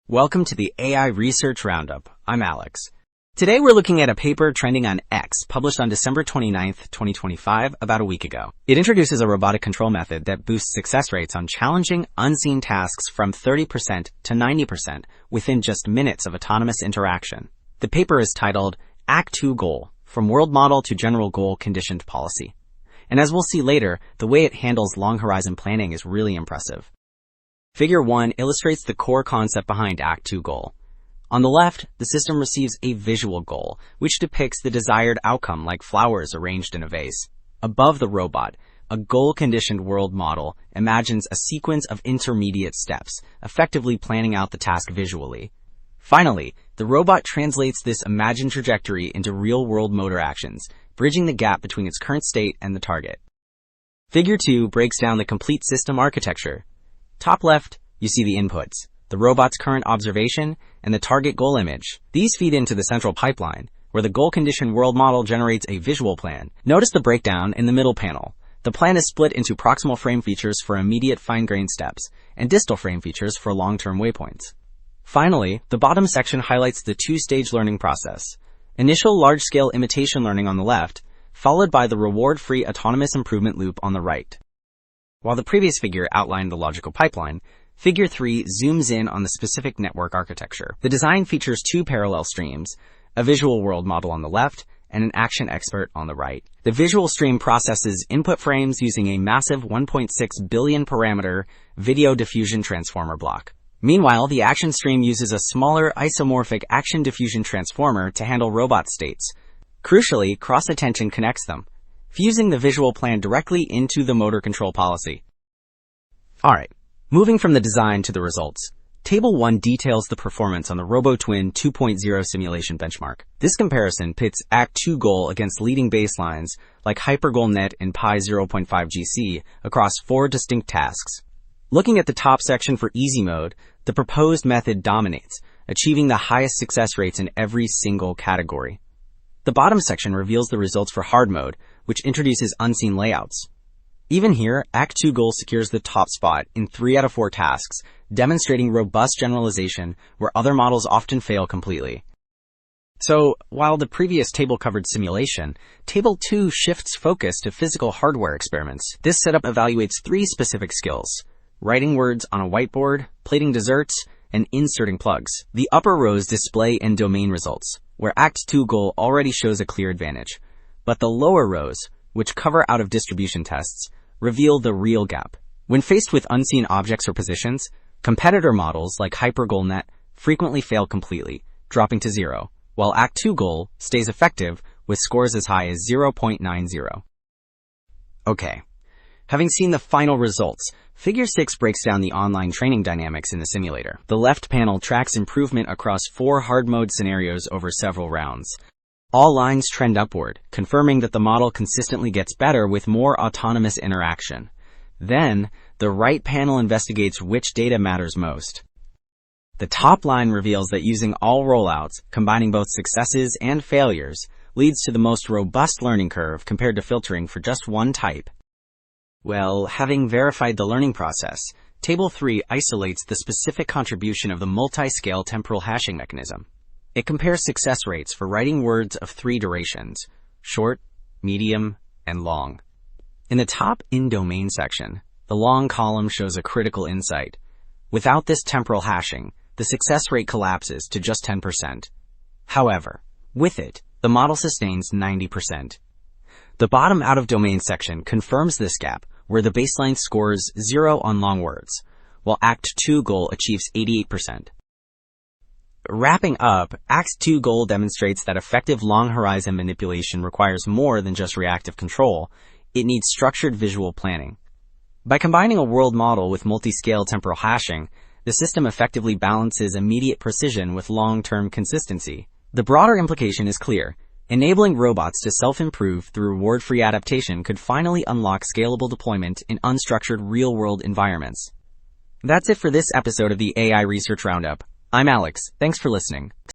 Welcome to the AI Research Roundup. I'm Alex. Today we're looking at a paper trending on X, published on December 29th, 2025, about a week ago. It introduces a robotic control method that boosts success rates on challenging, unseen tasks from 30% to 90% within just minutes of autonomous interaction. The paper is titled Act2Goal, From World Model to General Goal Conditioned Policy. And as we'll see later, the way it handles long horizon planning is really impressive. Figure 1 illustrates the core concept behind Act2Goal. On the left, the system receives a visual goal, which depicts the desired outcome like flowers arranged in a vase. Above the robot, a goal-conditioned world model imagines a sequence of intermediate steps, effectively planning out the task visually. Finally, the robot translates this imagined trajectory into real-world motor actions, bridging the gap between its current state and the target. Figure 2 breaks down the complete system architecture. Top left, you see the inputs, the robot's current observation, and the target goal image. These feed into the central pipeline, where the goal-conditioned world model generates a visual plan. Notice the breakdown in the middle panel. The plan is split into proximal frame features for immediate fine-grained steps, and distal frame features for long-term waypoints. Finally, the bottom section highlights the two-stage learning process. Initial large-scale imitation learning on the left, followed by the reward-free autonomous improvement loop on the right. While the previous figure outlined the logical pipeline, Figure 3 zooms in on the specific network architecture. The design features two parallel streams, a visual world model on the left and an action expert on the right. The visual stream processes input frames using a massive 1.6 billion parameter video diffusion transformer block. Meanwhile, the action stream uses a smaller isomorphic action diffusion transformer to handle robot states. Crucially, cross-attention connects them, fusing the visual plan directly into the motor control policy. Alright, moving from the design to the results. Table 1 details the performance on the RoboTwin 2.0 simulation benchmark. This comparison pits Act2Goal against leading baselines like HyperGoalNet and Pi 0.5 GC across 4 distinct tasks. Looking at the top section for easy mode, the proposed method dominates, achieving the highest success rates in every single category. The bottom section reveals the results for hard mode, which introduces unseen layouts. Even here, Act2Goal secures the top spot in 3 out of 4 tasks, demonstrating robust generalization where other models often fail completely. So, while the previous table covered simulation, Table 2 shifts focus to physical hardware experiments. This setup evaluates 3 specific skills: writing words on a whiteboard, plating desserts, and inserting plugs. The upper rows display and domain results, where Act2Goal already shows a clear advantage. But the lower rows, which cover out of distribution tests, reveal the real gap. When faced with unseen objects or positions, competitor models like HyperGoalNet frequently fail completely, dropping to 0, while Act2Goal stays effective with scores as high as 0.90. Okay, having seen the final results, Figure 6 breaks down the online training dynamics in the simulator. The left panel tracks improvement across 4 hard mode scenarios over several rounds. All lines trend upward, confirming that the model consistently gets better with more autonomous interaction. Then, the right panel investigates which data matters most. The top line reveals that using all rollouts, combining both successes and failures, leads to the most robust learning curve compared to filtering for just one type. Well, having verified the learning process, Table 3 isolates the specific contribution of the multi-scale temporal hashing mechanism. It compares success rates for writing words of 3 durations: short, medium, and long. In the top in-domain section, the long column shows a critical insight. Without this temporal hashing, the success rate collapses to just 10%. However, with it, the model sustains 90%. The bottom out-of-domain section confirms this gap, where the baseline scores 0 on long words, while Act2Goal achieves 88%. Wrapping up, Act2Goal demonstrates that effective long-horizon manipulation requires more than just reactive control. It needs structured visual planning. By combining a world model with multi-scale temporal hashing, the system effectively balances immediate precision with long-term consistency. The broader implication is clear. Enabling robots to self-improve through reward-free adaptation could finally unlock scalable deployment in unstructured real-world environments. That's it for this episode of the AI Research Roundup. I'm Alex. Thanks for listening.